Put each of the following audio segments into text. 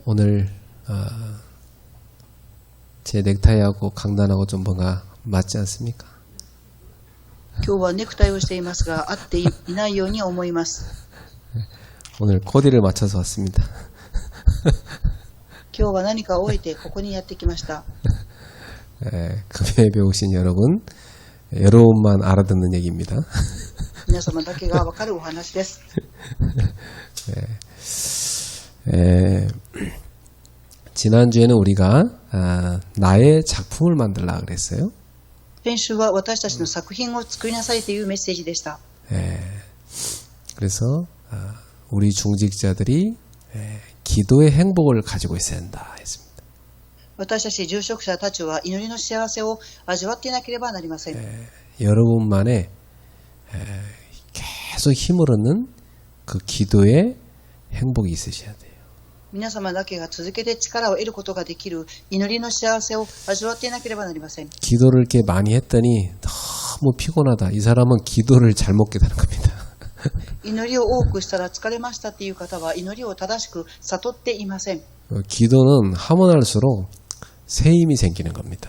오늘 제 넥타이하고 강단하고 좀 뭔가 맞지 않습니까? 今日はネクタイをしていますが、合っていないように思います。 오늘 코디를 맞춰서 왔습니다. 今日は何かを終えてここにやってきました。 금요일에 배우신 여러분, 여러분만 알아듣는 얘기입니다. 皆様だけがわかるお話です。 지난주에는 우리가 나의 작품을 만들라 그랬어요. 先週は私たちの作品を作りなさいというメッセージでした。 그래서 우리 중직자들이 기도의 행복을 가지고 있어야 한다 했습니다. 私たち住職者たちは祈りの幸せを味わっていなければなりません。 여러분만의 계속 힘을 얻는 그 기도의 행복이 있으셔야 돼요. 皆様だけが続けて力を得ることができる祈りの幸せを味わっていなければなりません。 기도를 이렇게 많이 했더니 너무 피곤하다. 이 사람은 기도를 잘못 깨달은 겁니다. 祈りを多くしたら疲れましたっていう方は祈りを正しく悟っていません。 기도는 하면 할수록 새 힘이 생기는 겁니다.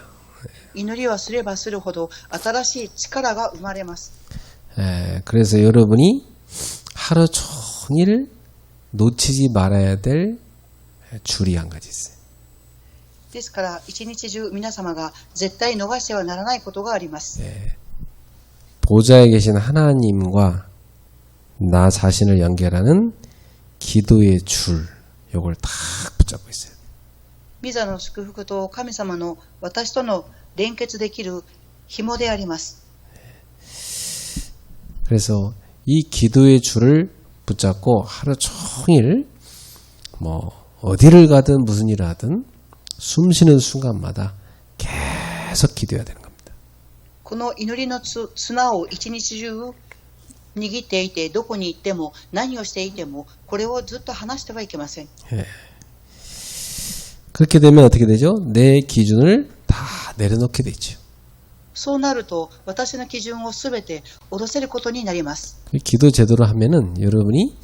祈りはすればするほど新しい力が生まれます。 그래서 여러분이 하루 종일 놓치지 말아야 될 줄이 한 가지 있어요. ですから一日中皆様が絶対逃してはならないことがあります。 보좌에 계신 하나님과 나 자신을 연결하는 기도의 줄, 요걸 딱 붙잡고 있어요. 御座の祝福と神様の私との連結できる紐であります。 그래서 이 기도의 줄을 붙잡고 하루 종일 어디를 가든 무슨 일을 하든 숨 쉬는 순간마다 계속 기도해야 되는 겁니다. この祈りの綱を一日中握っていて、どこに行っても何をしていてもこれをずっと離してはいけません。 그렇게 되면 어떻게 되죠? 내 기준을 다 내려놓게 되죠. そうなると私の基準をすべて下ろせることになります。 기도 제대로 하면은 여러분이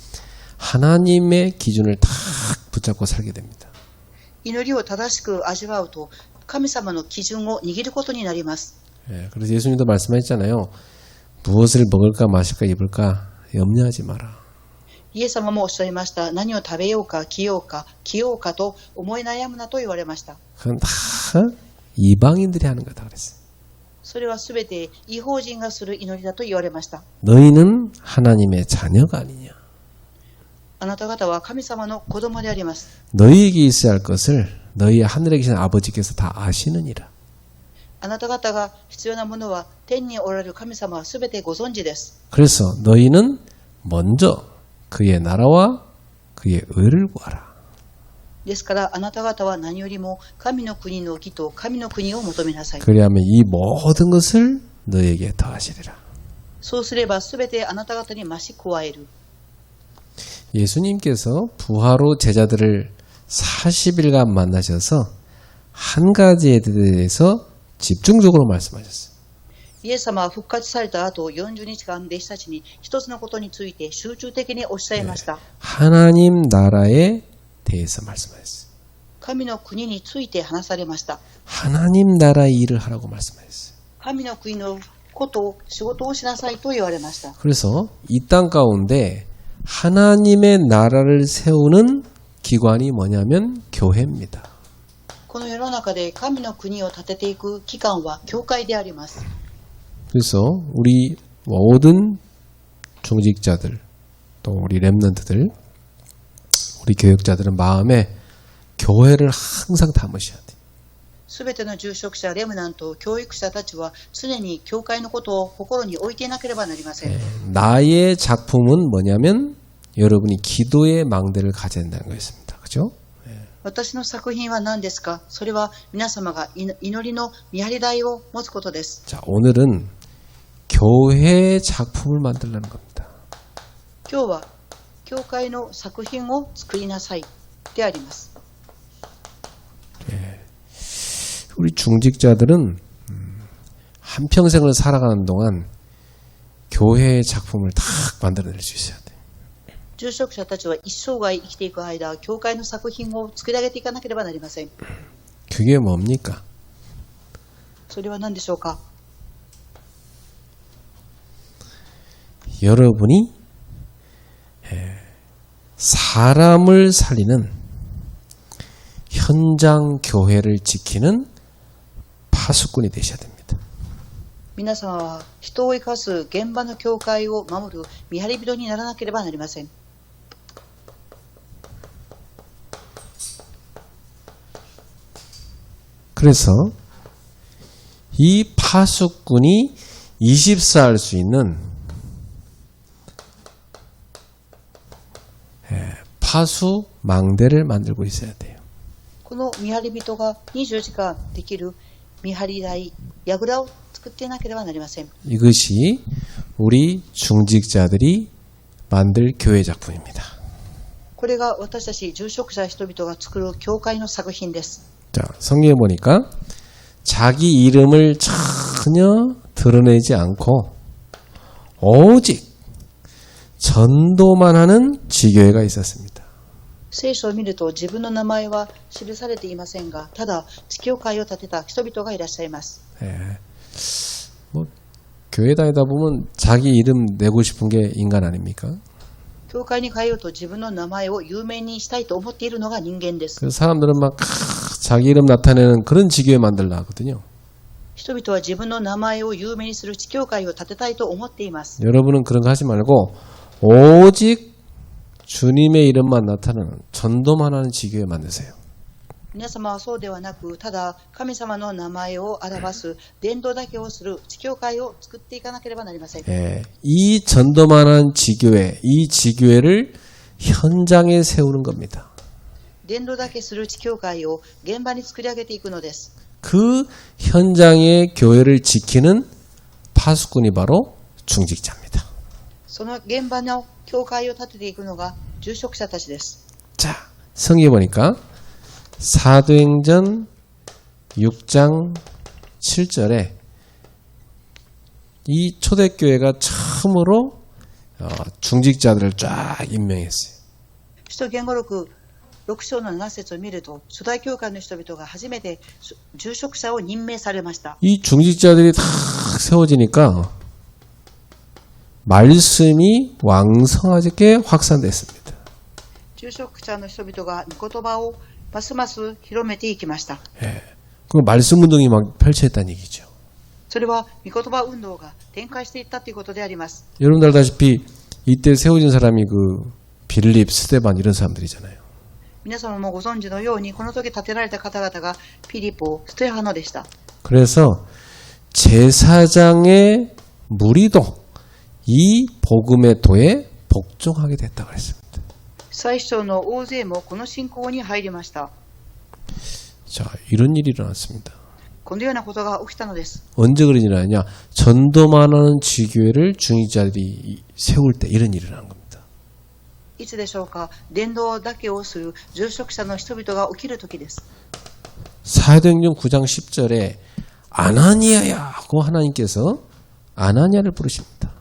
하나님의 기준을 딱 붙잡고 살게 됩니다. 祈りを正しく味わうと神様の基準を握ることになります。 그래서 예수님도 말씀하셨잖아요. 무엇을 먹을까 마실까 입을까 염려하지 마라. イエス様もおっしゃいました。何を食べようか着ようかと思い悩むなと言われました。 그건 다 이방인들이 하는 거다 그랬어요. それはすべて異邦人がする祈りだと言われました。 너희는 하나님의 자녀가 아니냐. あなた方は神様の子供であります。 너희에게 있어야 할 것을 너희 하늘에 계신 아버지께서 다 아시느니라. あなた方が必要なものは天におられる神様はすべてご存知です。 그래서 너희는 먼저 그의 나라와 그의 의를 구하라. ですからあなた方は何よりも神の国の義と神の国を求めなさい。 그리하면 이 모든 것을 너희에게 더하시리라. そうすればすべてあなた方に増し加える。 예수님께서 부활 후 제자들을 40일간 만나셔서 한 가지에 대해서 집중적으로 말씀하셨어요. イエス様は復活された後40日間弟子たちに一つのことについて集中的におっしゃいました。 하나님 나라에 대해서 말씀하셨어요. 神の国について話されました。 하나님 나라의 일을 하라고 말씀하셨어요. 神の国のことを仕事をしなさいと言われました。 그래서 이 땅 가운데 하나님의 나라를 세우는 기관이 뭐냐면 교회입니다. この世の中で神の国を建てていく機関は教会であります。 그래서 우리 모든 중직자들 또 우리 렘넌트들 우리 교역자들은 마음에 교회를 항상 담으셔야 돼요. すべての住職者、レムナント、教育者たちは常に教会のことを心に置いていなければなりません。 나의 작품은 뭐냐면 여러분이 기도의 망대를 가져야 된다는 거였습니다. 그죠? 私の作品は何ですか？それは皆様が祈りの見張り台を持つことです。 자, 오늘은 교회의 작품을 만들려는 겁니다. 今日は教会の作品を作りなさいであります。 우리 중직자들은 한평생을 살아가는 동안 교회의 작품을 딱 만들어낼 수 있어야 돼. 住職者たちは一生涯生きていく間、教会の作品を作り上げていかなければなりません。 그게 뭡니까? それは何でしょうか。 여러분이 사람을 살리는 현장 교회를 지키는 파수꾼이 되셔야 됩니다. 皆様は人を生かす現場の教会を守る見張り人にならなければなりません。 그래서 이 파수꾼이 24할 수 있는 파수 망대를 만들고 있어야 돼요. この見張り人が24時間できる見張り台、櫓を作っていなければなりません。 이것이 우리 중직자들이 만들 교회 작품입니다. これが私たち住職者人々が作る教会の作品です。 자, 성경에 보니까 자기 이름을 전혀 드러내지 않고 오직 전도만 하는 지교회가 있었습니다. 聖書を見ると自分の名前は記されていませんが、ただ地教会を建てた人々がいらっしゃいます。 뭐 교회 다니다 보면 자기 이름 내고 싶은 게 인간 아닙니까? 教会に通うと自分の名前を有名にしたいと思っているのが人間です。 그래서 사람들은 막 자기 이름 나타내는 그런 지교회 만들려 하거든요. 人々は自分の名前を有名にする地教会を建てたいと思っています。 여러분은 그런 거 하지 말고 오직 주님의 이름만 나타내는 전도만 하는 지교회 만드세요. 皆様はそうではなく、ただ神様の名前を表す伝道だけをする地教会を作っていかなければなりません。 이 전도만 하는 지교회, 이 지교회를 현장에 세우는 겁니다. 伝道だけする地教会を現場に作り上げていくのです。 그 현장의 교회를 지키는 파수꾼이 바로 중직자입니다. その現場の教会を建てていくのが住職者たちです。 자, 성경에 보니까 사도행전 6장 7절에 이 초대교회가 처음으로 중직자들을 쫙 임명했어요. 使徒言語録6章の7節を見ると、初代教会の人々が初めて住職者を任命されました。 이 중직자들이 다 세워지니까 말씀이 왕성하게 확산됐습니다. 住職者の人々が御言葉をますます広めていきました。 그 말씀 운동이 막 펼쳐졌다는 얘기죠. それは御言葉運動が展開していったということであります。 여러분들 알다시피 이때 세워진 사람이 그 빌립, 스데반 이런 사람들이잖아요. 皆様もご存知のように、この時建てられた方々がピリポ、ステファノでした。 그래서 제사장의 무리도 이 복음의 도에 복종하게 됐다고 했습니다. 最初の大勢もこの信仰に入りました。 자, 이런 일이 일어났습니다. このようなことが起きたのです。 언제 그런 일이 일어나냐? 전도만 하는 지교회를 중직자들이 세울 때 이런 일이 일어난 겁니다. いつでしょうか。伝道だけをする住職者の人々が起きる時です。 사도행전 9장 10절에 아나니아야 하고 하나님께서 아나니아를 부르십니다.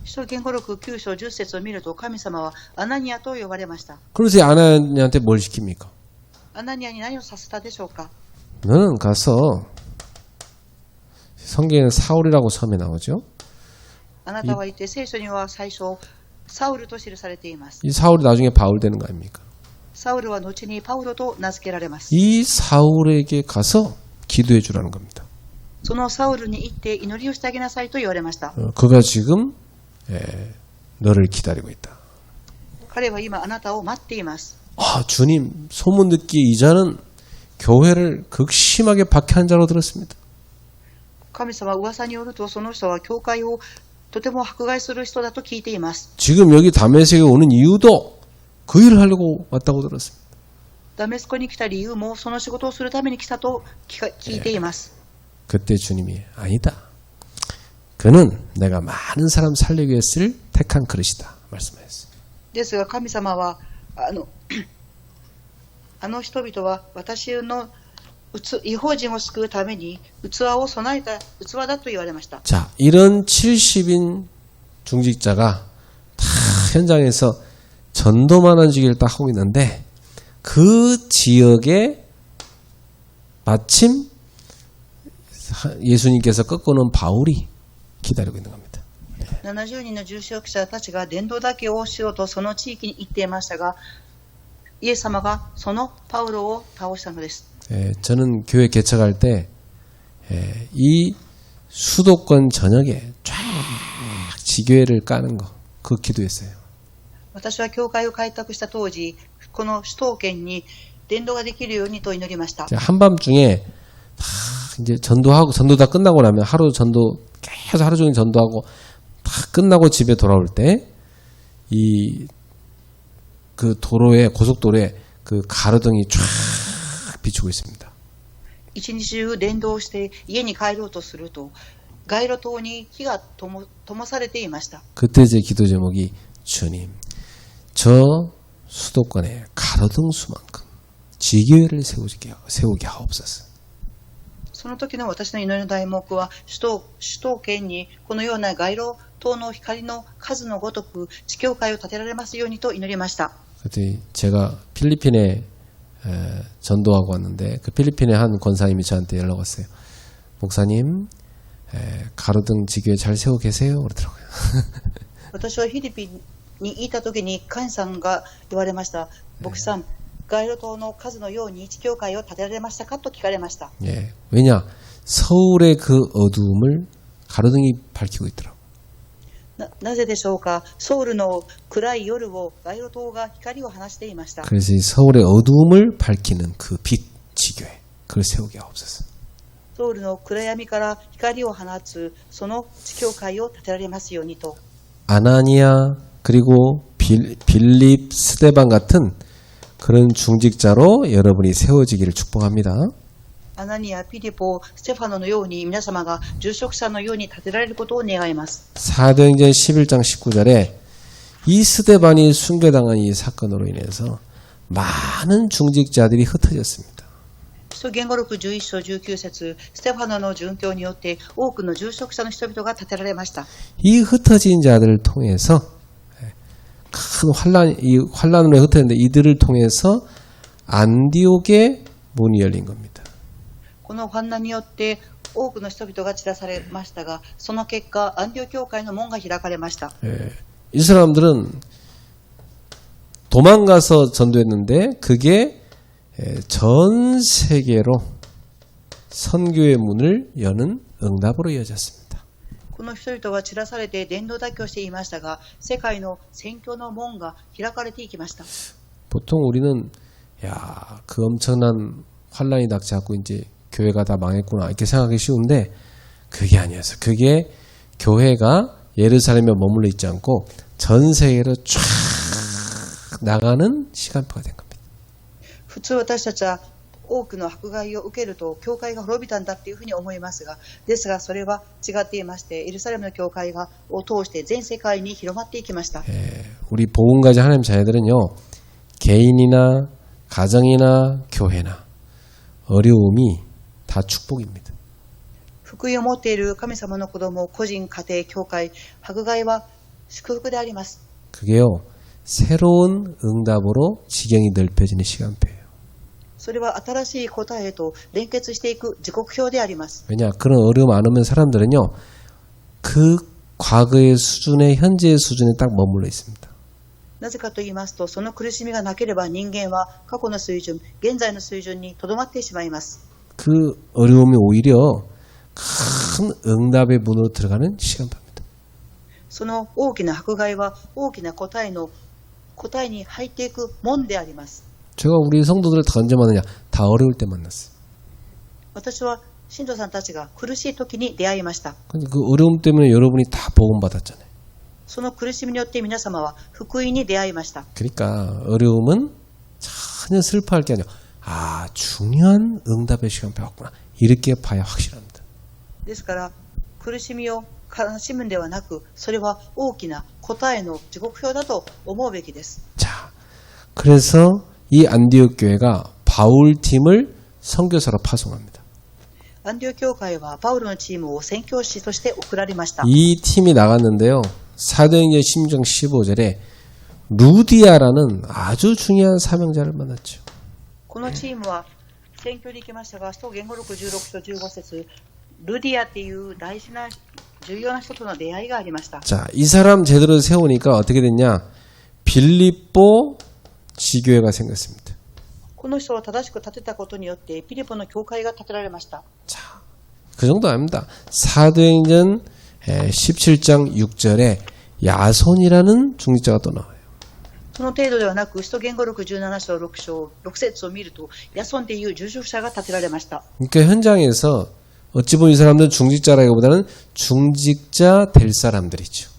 使徒言語録9章10節を見ると、神様はアナニアと呼ばれました。 그래서 아나니아한테 뭘 시킵니까? アナニアに何をさせたでしょうか。 너는 가서 성경에는 사울이라고 처음에 나오죠. あなたは言って、聖書には最初サウルと記されています。 이 사울이 나중에 바울 되는 거 아닙니까? サウルは後にパウロと名付けられます。 이 사울에게 가서 기도해 주라는 겁니다. そのサウルに行って祈りをしてあげなさいと言われました。 그가 지금 너를 기다리고 있다. 彼は今あなたを待っています。 아, 주님 소문 듣기에 이자는 교회를 극심하게 박해한 자로 들었습니다. 神様は噂によると、その人は教会をとても迫害する人だと聞いています。 지금 여기 다메섹에 오는 이유도 그 일을 하려고 왔다고 들었습니다. ダメスコに来た理由もその仕事をするために来たと聞いています。 그때 주님이 아니다. 그는 내가 많은 사람 살리기 위해 쓸 택한 그릇이다 말씀하셨어요. ですが神様はあの人々は私の異邦人を救うために器を備えた器だと言われました。 자, 이런 70인 중직자가 다 현장에서 전도만 하는 지기를 딱 하고 있는데 그 지역에 마침 예수님께서 꺾어놓은 바울이 기다리고 있는 겁니다. 70人の重職者たちが伝道だけをしようとその地域に行っていましたが、イエス様がそのパウロを倒したのです。 저는 교회 개척할 때 이 수도권 전역에 쫙 지교회를 까는 거 그 기도했어요. 私は教会を開拓した当時、この首都圏に伝道ができるようにと祈りました。 한밤중에 다 이제 전도 다 끝나고 나면 하루 전도 계속 하루 종일 전도하고 다 끝나고 집에 돌아올 때 그 도로에 고속도로에 그 가로등이 쫙 비추고 있습니다. 一日中伝道して家に帰ろうとすると街路灯に火が灯されていました。 그때 제 기도 제목이 주님, 저 수도권에 가로등 수만큼 지교회를 세우게 하옵소서. その時の私の祈りの題目は首都圏にこのような街路灯の光の数のごとく地教会を建てられますようにと祈りました。 그때 제가 필리핀에 전도하고 왔는데 그 필리핀의 한 권사님이 저한테 연락 왔어요. 목사님, 가로등 지교회 잘 세우고 계세요? 그러더라고요. 私はフィリピンにいた時にカンさんが言われました。牧師さん、街路灯の数のように地教会を建てられましたかと聞かれました。 예, 왜냐? 서울의 그 어두움을 가로등이 밝히고 있더라고요. なぜでしょうか。ソウルの暗い夜を街路灯が光を放していました。 그래서 이 서울의 어두움을 밝히는 그 빛 지교회, 그걸 세우게 하옵소서. ソウルの暗闇から光を放つその地教会を建てられますようにと。 아나니아 그리고 빌립, 스데반 같은 그런 중직자로 여러분이 세워지기를 축복합니다. アナニア、ピリポ、ステファノのように皆様が住職者のように立てられることを願います。 사도행전 11장 19절에 이 스데반이 순교당한 이 사건으로 인해서 많은 중직자들이 흩어졌습니다. 使徒言語録11章19節、ステファノの殉教によって多くの住職者の人々が立てられました。 이 흩어진 자들을 통해서 큰 환란으로 흩어졌는데 이들을 통해서 안디옥의 문이 열린 겁니다. この환難によって多くの人々が散らされましたが、その結果アンティオ教会の門が開かれました。 이 사람들은 도망가서 전도했는데 그게 전 세계로 선교의 문을 여는 응답으로 이어졌습니다. この人々は散らされて伝道だけをしていましたが、世界の宣教の門が開かれていきました。 보통 우리는 야, 그 엄청난 환란이 닥쳐갖고 이제 교회가 다 망했구나 이렇게 생각하기 쉬운데 그게 아니었어요. 그게 교회가 예루살렘에 머물러 있지 않고 전 세계로 쫙 나가는 시간표가 된 겁니다. 普通私たちは多くの迫害を受けると教会が滅びたんだっていうふうに思いますが、ですがそれは違っていまして、エルサレムの教会を通して全世界に広まっていきました。 우리 복음가진 하나님 자녀들은요, 개인이나 가정이나 교회나 어려움이 다 축복입니다. 福音を持っている神様の子供、個人、家庭、教会、迫害は祝福であります。 그게요, 새로운 응답으로 지경이 넓혀지는 시간표예요. それは新しい答えへと連結していく時刻表であります。 왜냐, 그런 어려움 안 오면 사람들은요, 그 과거의 수준에, 현재의 수준에 딱 머물러 있습니다. なぜかと言いますと、その苦しみがなければ人間は過去の水準、現在の水準にとどまってしまいます。 그 어려움이 오히려 큰 응답의 문으로 들어가는 시간표입니다. その大きな迫害は大きな答えに入っていく門であります。 제가 우리 성도들을 다 언제 만나냐? 다 어려울 때 만났어요. 私は信徒さんたちが苦しい時に出会いました。 근데 그 어려움 때문에 여러분이 다 복음 받았잖아요. その苦しみによって皆様は福音に出会いました。 그러니까 어려움은 전혀 슬퍼할 게 아니라 아, 중요한 응답의 시간표 왔구나. 이렇게 봐야 확실합니다. ですから苦しみを悲しむんではなく、それは大きな答えの時刻表だと思うべきです。 자, 그래서 이 안디옥 교회가 바울 팀을 선교사로 파송합니다. アンティオ教会はパウロのチームを宣教師として送られました。 이 팀이 나갔는데요. 사도행전 16장 15절에 루디아라는 아주 중요한 사명자를 만났죠. このチームは選挙に行きましたが、使徒言語録16章15節、ルディアっていう大事な重要な人との出会いがありました。 자, 이 사람 제대로 세우니까 어떻게 됐냐? 빌립보 지교회가 생겼습니다. この人を正しく立てたことによってピリポの教会が建てられました。 자, 그 정도 아닙니다. 사도행전 17장 6절에 야손이라는 중직자가 또 나와요. その程度ではなく、使徒言語録17章6章6節を見ると、ヤソンという住職者が建てられました。 그러니까 현장에서 어찌 보면 이 사람들은 중직자라기보다는 중직자 될 사람들이죠.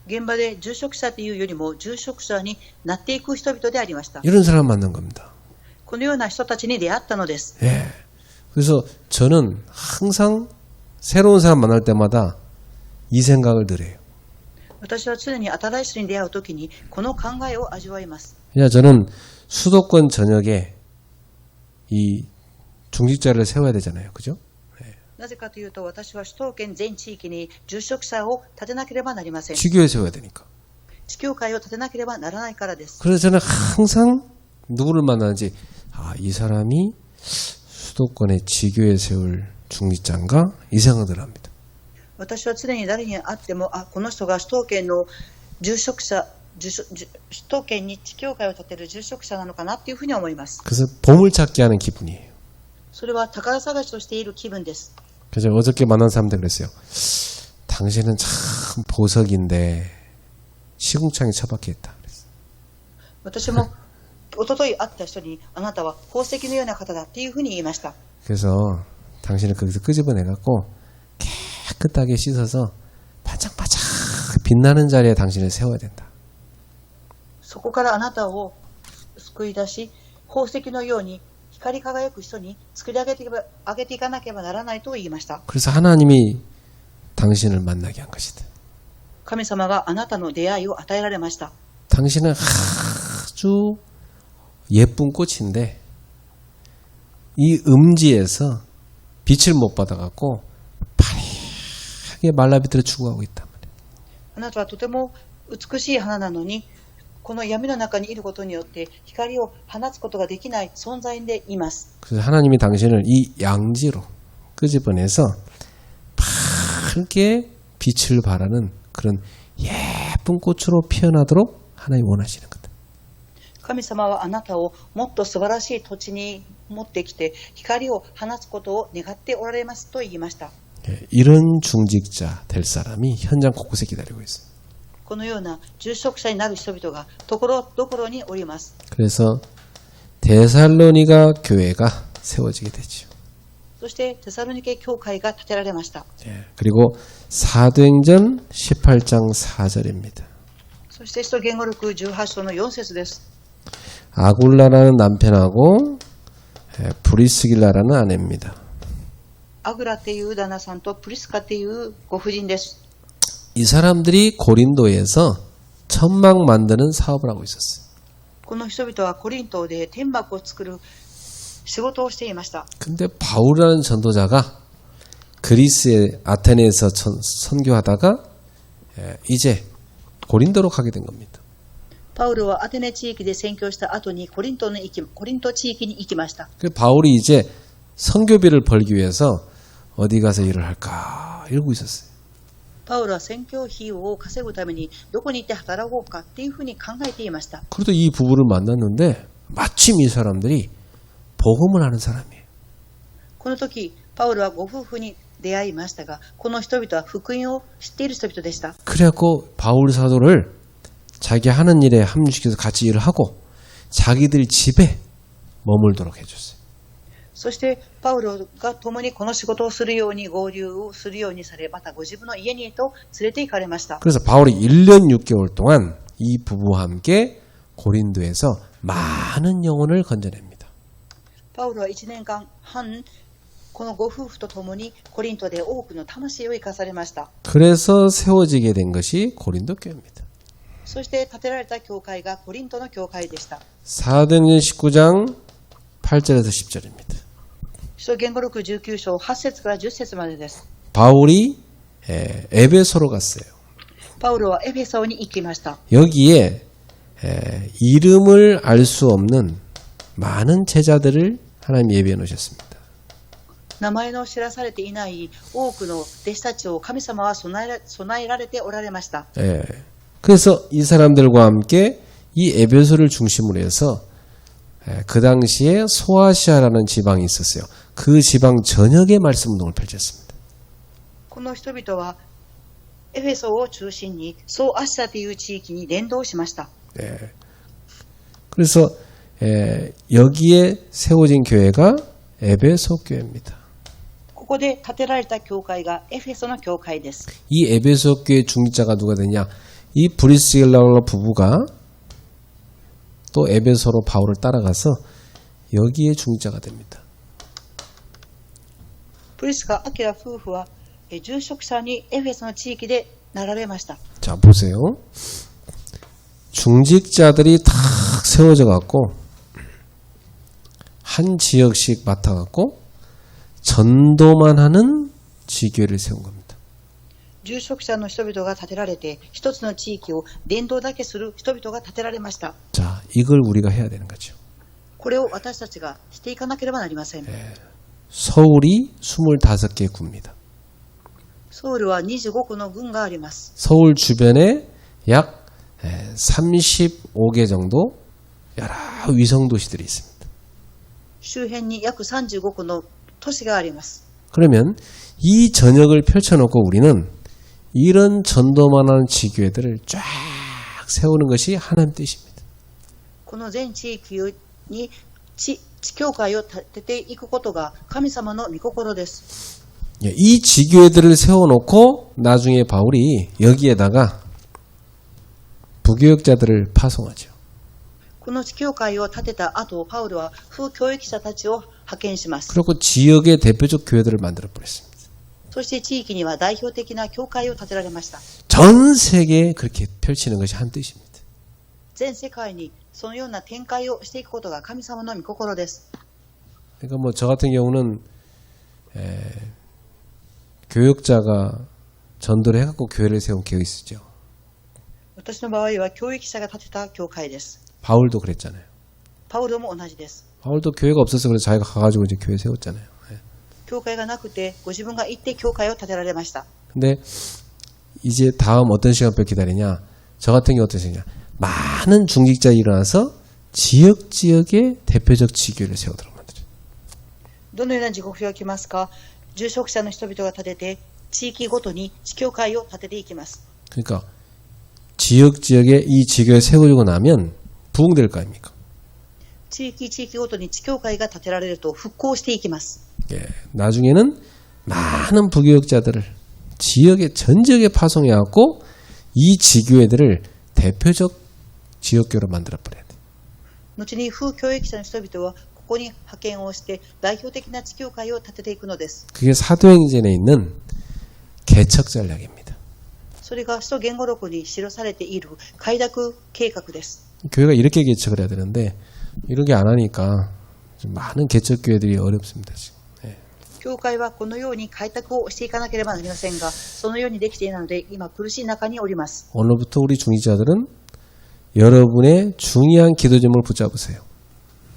現場で住職者というよりも住職者になっていく人々でありました。 이런 사람 만난 겁니다. このような人たちに出会ったのです。 예. 그래서 저는 항상 새로운 사람 만날 때마다 이 생각을 늘 해요. 私は常に新しい人に出会うときにこの考えを味わいます。 그냥 저는 수도권 전역에 이 중직자를 세워야 되잖아요. 그죠? なぜかというと、私は首都圏全地域に住職者を立てなければなりません。 지교회 세워야 되니까. 地教会を立てなければならないからです。 그래서 저는 항상 누구를 만나는지 이 사람이 수도권의 지교회 세울 중직자인가 이 생각을 합니다. 私は常に誰に会っても、この人が首都圏の住職者、首都圏に地教会を建てる住職者なのかなっていうふうに思います。 그래서 보물찾기 하는 기분이에요. それは宝探しとしている気分です。 그래서 어저께 만난 사람들 그랬어요. 당신은 참 보석인데 시궁창에 처박혀 있다. 私も一昨日会った人に、あなたは宝石のような方だっていうふうに言いました。 그래서 당신을 거기서 끄집어내갖고 깨끗하게 씻어서 반짝반짝 빛나는 자리에 당신을 세워야 된다. そこからあなたを救い出し、宝石のように光り輝く人に作り上げていかなければならないと言いました。 그래서 하나님이 당신을 만나게 한 것이다. 神様があなたの出会いを与えられました。 당신은 아주 예쁜 꽃인데 이 음지에서 빛을 못 받아갖고 파랗게 말라비틀어 죽어가고 있단 말이에요. あなたはとても美しい花なのに、この闇の中にいることによって光を放つことができない存在でいます。 그래서 하나님이 당신을 이 양지로 끄집어내서 밝게 빛을 발하는 그런 예쁜 꽃으로 피어나도록 하나님이 원하시는 거다. 神様はあなたをもっと素晴らしい土地に持ってきて光を放つことを願っておられますと言いました。 이런 중직자 될 사람이 현장 곳곳에 기다리고 있어요. このような住職者になる人々がところどころにおります。 그래서 데살로니가 교회가 세워지게 되죠. そしてテサロニケ教会が建てられました。 그리고 사도행전 18장 4절입니다. そして使徒言語録18章の4節です。 아굴라라는 남편하고 브리스길라라는 아내입니다. アグラっていう旦那さんとプリスカっていうご婦人です。 이 사람들이 고린도에서 천막 만드는 사업을 하고 있었어요. この人々はコリントで天幕を作る仕事をしていました。 근데 바울이라는 전도자가 그리스의 아테네에서 선교하다가 이제 고린도로 가게 된 겁니다. パウロはアテネ地域で宣教した後にコリント地域に行きました。 바울이 이제 선교비를 벌기 위해서 어디 가서 일을 할까 이러고 있었어요. パウロは宣教費を稼ぐためにどこに行って働こうかっていうふうに考えていました。 그래도 이 부부를 만났는데 마침 이 사람들이 복음을 하는 사람이에요. この時パウロはご夫婦に出会いましたが、この人々は福音を知っている人々でした。 그래갖고 바울 사도를 자기 하는 일에 합류시켜서 같이 일을 하고 자기들 집에 머물도록 해줬어요. そしてパウロが共にこの仕事をするように合流をするようにされ、またご自分の家にと連れて行かれました。 그래서 바울이 1년 6개월 동안 이 부부와 함께 고린도에서 많은 영혼을 건져냅니다. パウロは1年間半このご夫婦と共にコリントで多くの魂を生かされました。 그래서 세워지게 된 것이 고린도 교회입니다. そして建てられた教会がコリントの教会でした。 사도행전 19장 8절에서 10절입니다. 使徒言語録19章8節から10節までです。 바울이 에베소로 갔어요. パウロはエフェソに行きました。 여기에 이름을 알 수 없는 많은 제자들을 하나님 예비해 놓으셨습니다. 名前の知らされていない多くの弟子たちを神様は備えられておられました。 그래서 이 사람들과 함께 이 에베소를 중심으로 해서 그 당시에 소아시아라는 지방이 있었어요. 그 지방 전역의 말씀 운동을 펼쳤습니다. この人々はエフェソを中心にソーアシアという地域に伝道しました。 그래서 여기에 세워진 교회가 에베소 교회입니다. ここで建てられた教会がエフェソの教会です。 이 에베소 교회 중직자가 누가 되냐? 이 브리스길라 부부가 또 에베소로 바울을 따라가서 여기에 중직자가 됩니다. プリスカ・アキラ夫婦は住職者にエフェソの地域でなられました。 자, 보세요. 중직자들이 탁 세워져 갖고 한 지역씩 맡아 갖고 전도만 하는 지교회를 세운 겁니다. 住職者の人々が建てられて一つの地域を伝道だけする人々が建てられました。 자, 이걸 우리가 해야 되는 거죠. これを私たちがしていかなければなりません。 서울이 25개 구입니다. ソウルは25個の郡があります。 서울 주변에 약 35개 정도 여러 위성 도시들이 있습니다. 周辺に約35個の都市があります。 그러면 이 전역을 펼쳐놓고 우리는 이런 전도만 하는 지교회들을 쫙 세우는 것이 하나님 뜻입니다. この全地域に地教会を建てていくことが神様の御心です。 이 지교회들을 세워놓고 나중에 바울이 여기에다가 부교역자들을 파송하죠. この地教会を建てた後、パウルは副教育者たちを派遣します。 그리고 지역의 대표적 교회들을 만들어 버렸습니다. そして地域には代表的な教会を建てられました。 전 세계에 그렇게 펼치는 것이 한 뜻입니다. 全世界にそのような展開をしていくことが神様の御心です。 그러니까 뭐 저 같은 경우는 교역자가 전도를 해갖고 교회를 세운 계획이 있었죠. 私の場合は教育者が建てた教会です。 바울도 그랬잖아요. パウルも同じです。 바울도 교회가 없어서 그래서 자기가 가가지고 이제 교회 세웠잖아요. 教会がなくてご自分が行って教会を建てられました。 근데 이제 다음 어떤 시간표 기다리냐? 저 같은 경우 어떤 시간이냐? 많은 중직자가 일어나서 지역의 대표적 지교회를 세우도록 만들어요. どのような時刻が来ますか？住職者の人々が建てて地域ごとに地教会を建てていきます。 그러니까 지역에 이 지교회 세워지고 나면 부흥될 거 아닙니까? 地域ごとに地教会が建てられると復興していきます。 예, 나중에는 많은 부교역자들을 전 지역에 파송해갖고 이 지교회들을 대표적 지역교로 만들어버려야 돼. 後に副教育者の人々はここに派遣をして代表的な地教会を建てていくのです。 그게 사도행전에 있는 개척 전략입니다. それが使徒言語録に記されている開拓計画です。 교회가 이렇게 개척을 해야 되는데 이렇게 안 하니까 좀 많은 개척 교회들이 어렵습니다. 지금. 教会はこのように開拓をしていかなければなりませんが、そのようにできていないので今苦しい中におります。 오늘부터 우리 중직자들은 여러분의 중요한 기도점을 붙잡으세요.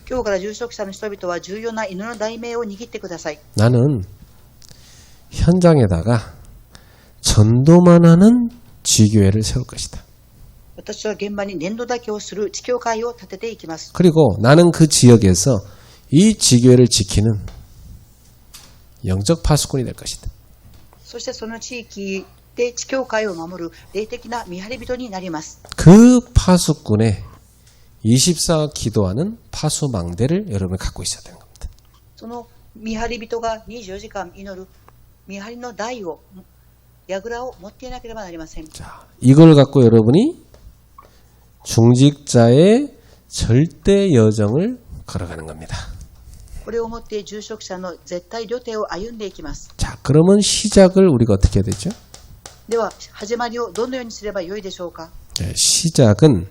今日から住職者の人々は重要な犬の題名を握ってください。 나는 현장에다가 전도만 하는 지교회를 세울 것이다. 私は現場に伝道だけをする地教会を建てていきます。 그리고 나는 그 지역에서 이 지교회를 지키는 영적 파수꾼이 될 것이다. そしてその地域で地教会を守る霊的な見張り人になります。 그 파수꾼의 24 기도하는 파수망대를 여러분이 갖고 있어야 되는 겁니다. その見張り人が24時間祈る見張りの台を櫓を持っていなければなりません。 자, 이걸 갖고 여러분이 중직자의 절대 여정을 걸어가는 겁니다. これをもって住職者の絶対旅程を歩んでいきます。 자, 그러면 시작을 우리가 어떻게 해야 되죠? では始まりをどのようにすればよいでしょうか。 시작은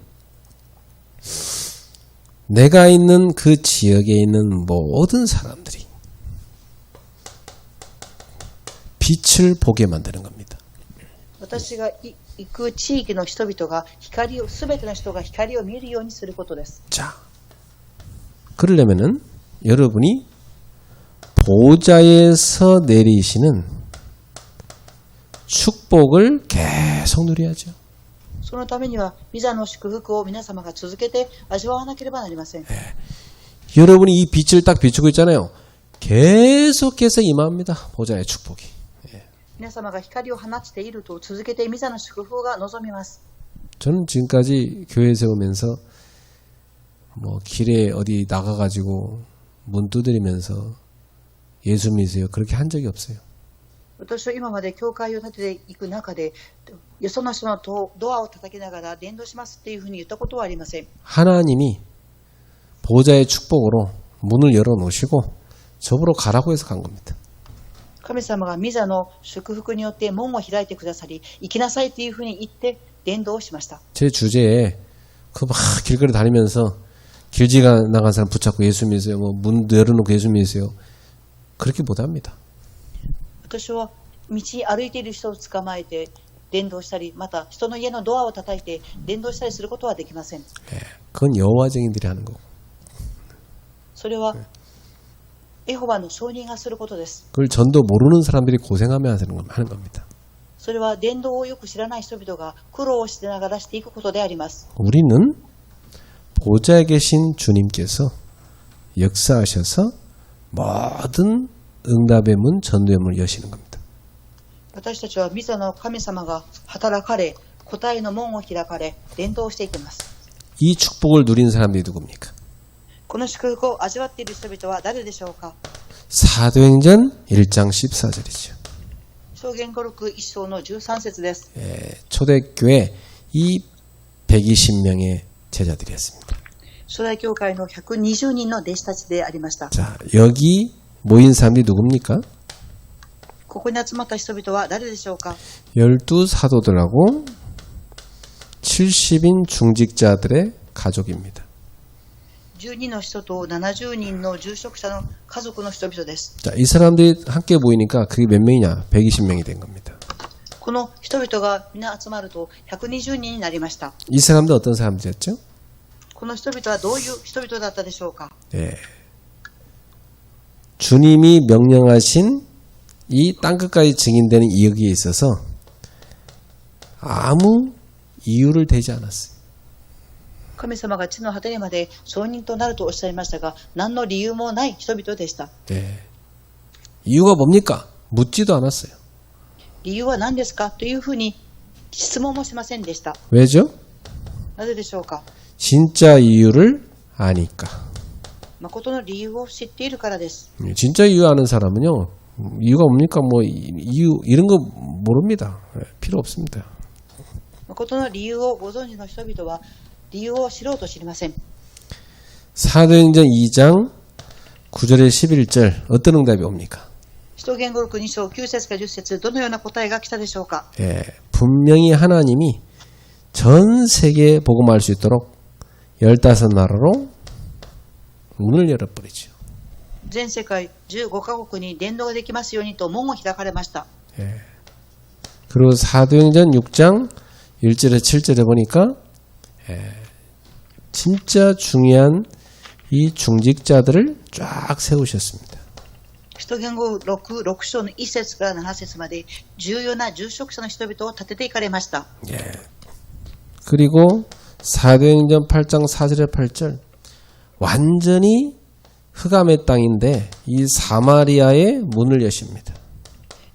내가 있는 그 지역에 있는 모든 사람들이 빛을 보게 만드는 겁니다. 私が行く地域の人々が光を、すべての人が光を見るようにすることです。 자, 그러려면은 여러분이 보좌에서 내리시는 축복을 계속 누려야죠. そのためには、ビザの祝福を皆様が続けて味わわなければなりません。 여러분이 이 빛을 딱 비추고 있잖아요. 계속해서 임합니다. 보좌의 축복이. 皆様が光を放ちていると続けてビザの祝福が望みます。 저는 지금까지 교회 세우면서 뭐 길에 어디 나가가지고 문 두드리면서 예수 믿으세요. 그렇게 한 적이 없어요. 私は今まで教会を建てていく中で、よその人のドアを叩きながら伝道しますっていうふうに言ったことはありません。 하나님이 보좌의 축복으로 문을 열어놓으시고 저보러 가라고 해서 간 겁니다. 神様がミザの祝福によって門を開いてくださり、行きなさいというふうに言って伝道をしました。 제 주제에 그 막 길거리 다니면서 길 지가 나간 사람 붙잡고 예수 믿으세요. 뭐 문 열어놓고 예수 믿으세요. 그렇게 못합니다. 私は道歩いている人を捕まえて伝道したり、また人の家のドアを叩いて伝道したりすることはできません。 그건 여호와 증인들이 하는 거고. それはエホバの証人がすることです。 그걸 전도 모르는 사람들이 고생하며 하는 겁니다. それは伝道をよく知らない人々が苦労をしながらしていくことであります。 우리는 보좌에 계신 주님께서 역사하셔서 모든 응답의 문, 전도의 문을 여시는 겁니다. 私たちはミザの神様が働かれ、答えの門を開かれ、伝道していきます。 이 축복을 누린 사람들이 누굽니까? この祝福を味わっている人々は誰でしょうか。 사도행전 1장 14절이죠. 証言語録1章の13節です。 초대교회 이 120명의 제자들이었습니다. 初代教会の120人の弟子たちでありました。 자, 여기 모인 사람들이 누굽니까? ここに集まった人々は誰でしょうか。 12 사도들하고 70인 중직자들의 가족입니다. 12の人と70人の住職者の家族の人々です。 자, 이 사람들이 함께 모이니까 그게 몇 명이냐? 120명이 된 겁니다. この人々が皆集まると120人になりました。 이 사람들 어떤 사람들이었죠? この人々はどういう人々だったでしょうか。 네. 주님이 명령하신 이 땅끝까지 증인되는 이 여기에 있어서 아무 이유를 대지 않았어요. 神様が地の果てにまで証人となるとおっしゃいましたが、何の理由もない人々でした。 네. 이유가 뭡니까? 묻지도 않았어요. 理由は何ですかというふうに質問もしませんでした。 왜죠? なぜでしょうか。 진짜 이유를 아니까. 誠の理由を知っているからです。 진짜 이유 아는 사람은요, 이유가 뭡니까? 뭐 이유 이런 거 모릅니다. 필요 없습니다. 誠の理由をご存知の人々は理由を知ろうと知りません。 사도행전 2장 9절에 11절 어떤 응답이 옵니까? 使徒言語録2章9節から10節どのような答えが来たでしょうか。 분명히 하나님이 전 세계에 복음할 수 있도록 15나라로 문을 열어버리죠. 全世界15カ国に伝道ができますようにと門を開かれました。 그리고 사도행전 6장 1절에 7절에 보니까 진짜 중요한 이 중직자들을 쫙 세우셨습니다. 使徒言語録6章の1節から7節まで重要な住職者の人々を立てていかれました。 그리고 사도행전 8장 4절에 8절 완전히 흑암의 땅인데 이 사마리아의 문을 여십니다.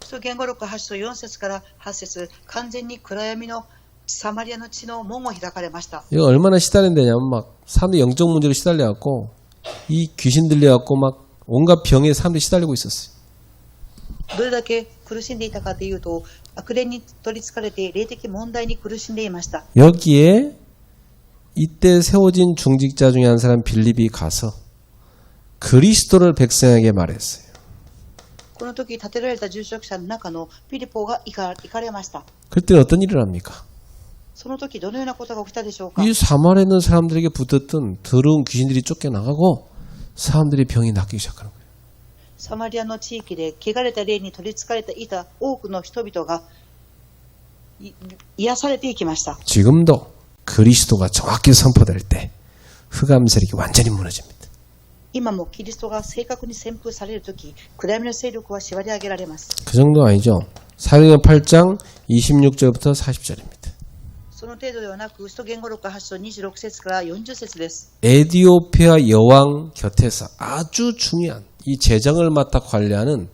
使徒言語録8章4節から8節完全に暗闇のサマリアの地の門を開かれました。 이거 얼마나 시달린다냐면 막 사람들 영적 문제로 시달려갖고 이 귀신 들려갖고 막 온갖 병에 사람들이 시달리고 있었어요. どれだけ苦しんでいたかというと、悪霊に取り憑かれて霊的問題に苦しんでいました。 여기에 이때 세워진 중직자 중에 한 사람 빌립이 가서 그리스도를 백성에게 말했어요. この時建てられた住職者の中のピリポが行かれました。 그때 어떤 일을 합니까? その時どのようなことが起きたでしょうか。 이 사마리아에 있는 사람들에게 붙었던 더러운 귀신들이 쫓겨나가고 사람들이 병이 낫기 시작하는 거예요. サマリアの地域で汚れた霊に取り憑かれていた多くの人々が癒されていきました。 지금도 그리스도가 정확히 선포될 때 흑암 세력이 완전히 무너집니다. 今もキリストが正確に旋風されるとき、暗闇の勢力は縛り上げられます。 그 정도 아니죠. 사도행전 8장 26절부터 40절입니다. その程度ではなく、使徒言語録8章26節から40節です。 에디오피아 여왕 곁에서 아주 중요한 이 재정을 맡아 관리하는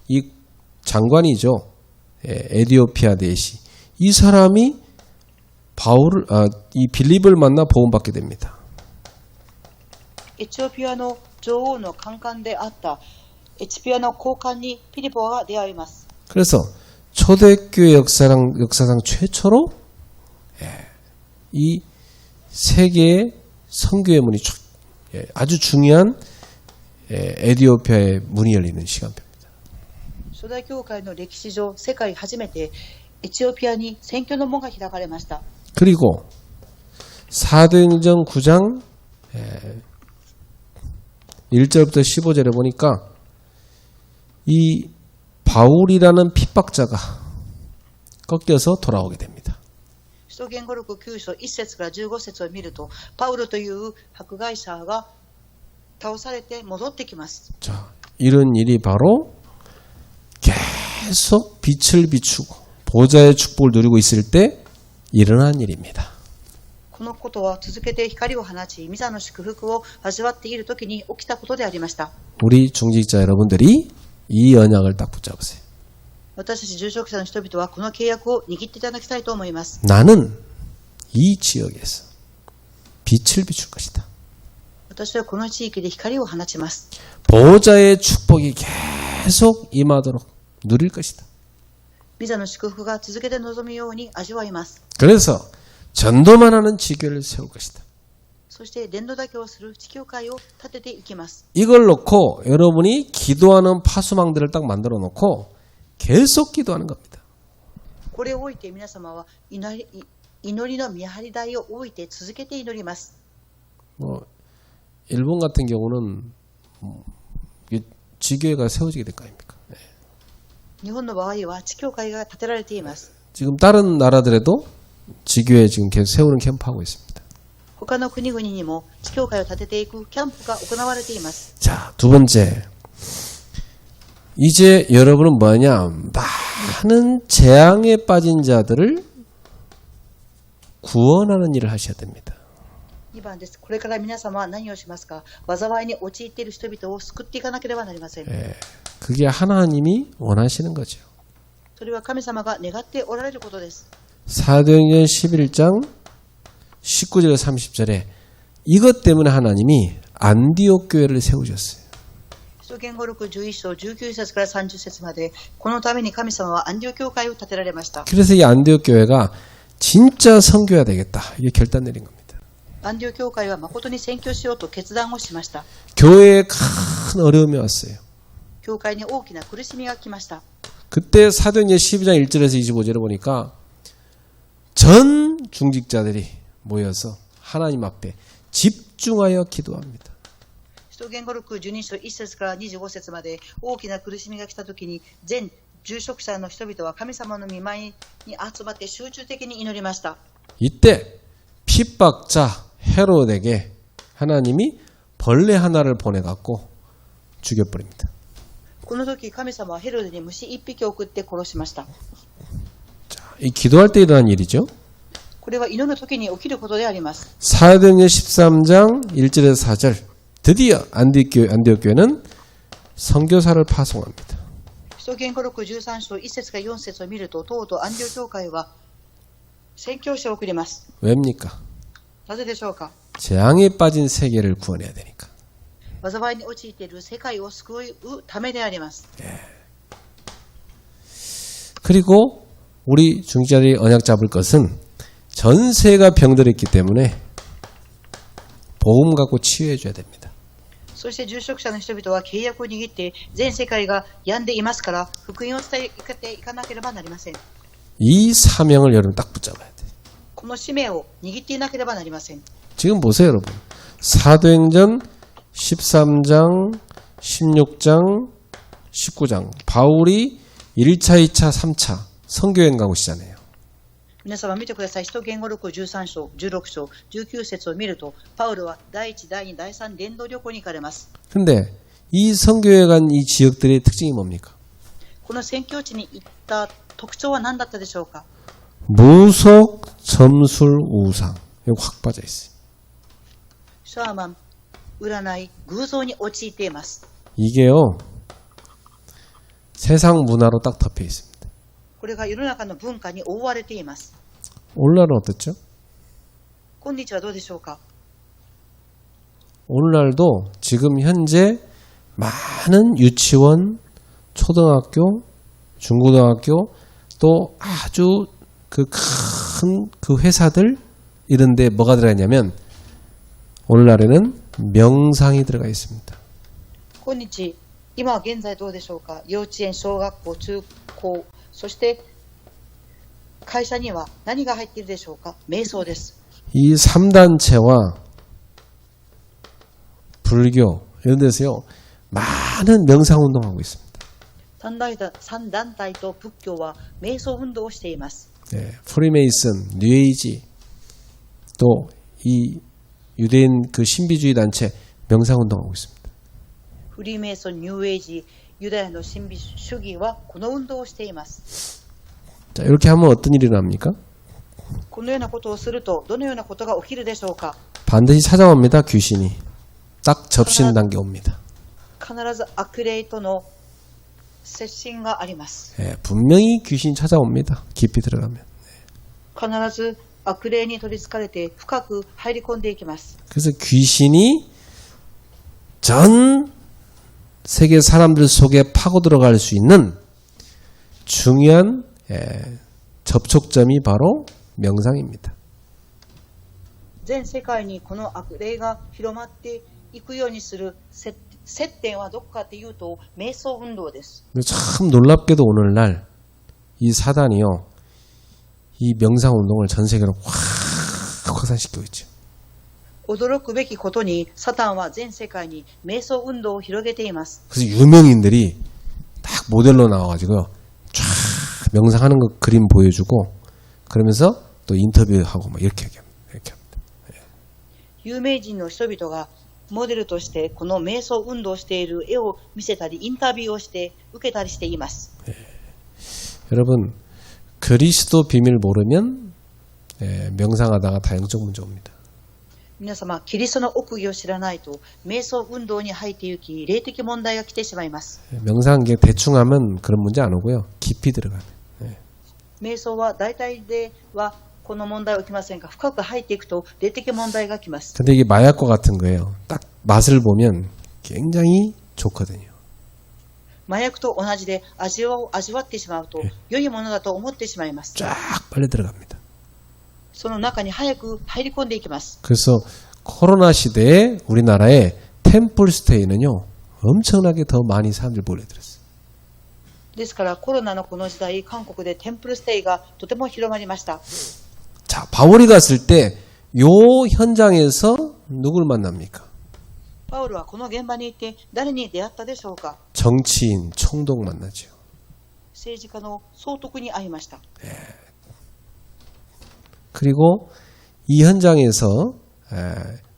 이 장관이죠. 에디오피아 대시. 이 사람이 이 빌립을 만나 보험받게 됩니다. エチオピアの女王の官官であったエチオピアの高官にピリポが出会います。 그래서 초대교회 역사상 최초로 이 세계의 선교의 문이 아주 중요한 에디오피아의 문이 열리는 시간표입니다. 初代教会の歴史上、世界初めてエチオピアに宣教の門が開かれました。 그리고 사도행전 9장 1절부터 15절에 보니까 이 바울이라는 핍박자가 꺾여서 돌아오게 됩니다. 使徒言語録9章1節から15節を見ると、パウロという迫害者が倒されて戻ってきます。 자, 이런 일이 바로 계속 빛을 비추고 보좌의 축복을 누리고 있을 때 일어난 일입니다. このことは続けて光を放ち、御座の祝福を味わっているときに起きたことでありました。 우리 중직자 여러분들이 이 언약을 딱 붙잡으세요. 私たち住職者の人々はこの契約を握っていただきたいと思います。 나는 이 지역에서 빛을 비출 것이다. 私はこの地域で光を放ちます。 보호자의 축복이 계속 임하도록 누릴 것이다. 御座の祝福が続けて望むように味わいます。 그래서 전도만 하는 지교를 세울 것이다. そして伝道だけをする地教会を立てていきます。 이걸 놓고 여러분이 기도하는 파수망들을 딱 만들어 놓고 계속 기도하는 겁니다. これを置いて皆様は祈りの見張り台を置いて続けて祈ります。 일본 같은 경우는 지교회가 세워지게 될 거 아닙니까? 日本の場合は地教会が建てられています。 지금 다른 나라들에도 지교회 지금 계속 세우는 캠프하고 있습니다. 他の国々にも地教会を建てていくキャンプが行われています。 자, 두 번째. 이제 여러분은 뭐냐? 많은 재앙에 빠진 자들을 구원하는 일을 하셔야 됩니다. 2番です。これから皆様は何をしますか？災いに陥っている人々を救っていかなければなりません。 그게 하나님이 원하시는 거죠. それは神様が願っておられることです。 사도행전 11장 19절에 30절에 이것 때문에 하나님이 안디옥 교회를 세우셨어요. 使徒言語録11章19節から30節まで、このために神様はアンディオ教会を建てられました。 그래서 이 안디옥 교회가 진짜 선교해야 되겠다. 이게 결단 내린 겁니다. アンディオ教会は誠に宣教しようと決断をしました。 교회에 큰 어려움이 왔어요. 教会に大きな苦しみが来ました。 그때 사도행전 12장 1절에서 25절에 보니까 전 중직자들이 모여서 하나님 앞에 집중하여 기도합니다. 使徒言語録12章1節から25節まで大きな苦しみが来たときに、全住職者の人々は神様の御前に集まって集中的に祈りました。 이때 핍박자 헤롯에게 하나님이 벌레 하나를 보내갖고 죽여버립니다. この時神様はヘロデに虫1匹送って殺しました。 자, 이 기도할 때 일어난 일이죠. これは祈る時に起きることであります。 사도행전 13장 1절에서 4절 드디어 안디옥 교회는 선교사를 파송합니다. 使徒言語録13章1節から4節を見ると、とうとうアンディオ教会は宣教師を送ります。 왜입니까? なぜでしょうか？ 재앙에 빠진 세계를 구원해야 되니까. 災いに陥っている世界を救うためであります。 그리고 우리 중직자들이 언약 잡을 것은 전세가 병들었기 때문에 복음 갖고 치유해 줘야 됩니다. そして住職者の人々は契約を握って全世界が病んでいますから福音を伝えていかなければなりません。 이 사명을 여러분 딱 붙잡아야 돼요. この使命を握っていなければなりません。 지금 보세요 여러분. 사도행전 13장, 16장, 19장 바울이 1차, 2차, 3차 선교여행 가고 있잖아요. 皆様見てください。使徒言語録13章、16章、19節を見ると、パウロは第1、第2、第3伝道旅行に行かれます。 근데 이 선교에 간 이 지역들의 특징이 뭡니까? この宣教地に行った特徴は何だったでしょうか。 무속, 점술, 우상. 여기 확 빠져 있어요. シャーマン、占い、偶像に陥っています。 이게요. 세상 문화로 딱 덮여 있습니다. これが世の中の文化に覆われています。 오늘날은 어떻죠? 今日はどうでしょうか。 오늘날도 지금 현재 많은 유치원, 초등학교, 중고등학교 또 아주 그 큰 그 회사들 이런데 뭐가 들어가 있냐면 오늘날에는 명상이 들어가 있습니다. 今日、今は現在どうでしょうか。幼稚園、小学校、中高、そして会社には何が入っているでしょうか。瞑想です。 이 3단체와 불교 이런 데서요 많은 명상 운동하고 있습니다. 3団体と仏教は瞑想運動をしています。 네, 프리메이슨, 뉴에이지 또 이 유대인 그 신비주의 단체 명상 운동하고 있습니다. フリーメイソン、ニューエイジ、ユダヤの神秘主義はこの運動をしています。 자, 이렇게 하면 어떤 일이 납니까? このようなことをするとどのようなことが起きるでしょうか。 반드시 찾아옵니다. 귀신이. 딱 접신 단계 옵니다. 必ず悪霊との接近があります。 예, 분명히 귀신이 찾아옵니다. 깊이 들어가면. 必ず悪霊に取り憑かれて深く入り込んでいきます。 그래서 귀신이 전 세계 사람들 속에 파고 들어갈 수 있는 중요한 접촉점이 바로 명상입니다. 全世界にこの悪霊が広まっていくようにする接点はどこかというと瞑想運動です。 참 놀랍게도 오늘날 이 사단이요, 이 명상 운동을 전 세계로 확 확산시키고 있죠. 驚くべきことにサタンは全世界に瞑想運動を広げています。 그래서 유명인들이 딱 모델로 나와가지고 쫙 명상하는 거 그림 보여주고 그러면서 또 인터뷰하고 막 이렇게 합니다. 有名人の人々がモデルとしてこの瞑想運動をしている絵を見せたりインタビューをして受けたりしています。 여러분 그리스도 비밀 모르면 명상하다가 다 영적 문제 옵니다. 皆様、キリストの奥義を知らないと瞑想運動に入っていき霊的問題が来てしまいます。 명상 그냥 대충 하면 그런 문제 안 오고요. 깊이 들어가면. 瞑想は大体ではこの問題は起きませんが深く入っていくと霊的問題が来ます。 근데 이게 마약과 같은 거예요. 딱 맛을 보면 굉장히 좋거든요. 麻薬と同じで味わってしまうと良いものだと思ってしまいます。 쫙 빨리 들어갑니다. その中に早く入り込んでいきます。 그래서 코로나 시대에 우리나라에 템플 스테이는요 엄청나게 더 많이 사람들 몰려들었어요. ですからコロナのこの時代、韓国でテンプルステイがとても広まりました。 자, 바울이 갔을 때 요 현장에서 누굴 만납니까? パウルはこの現場にいて誰に出会ったでしょうか。 정치인, 총독 만나죠. 政治家の総督に会いました。 그리고 이 현장에서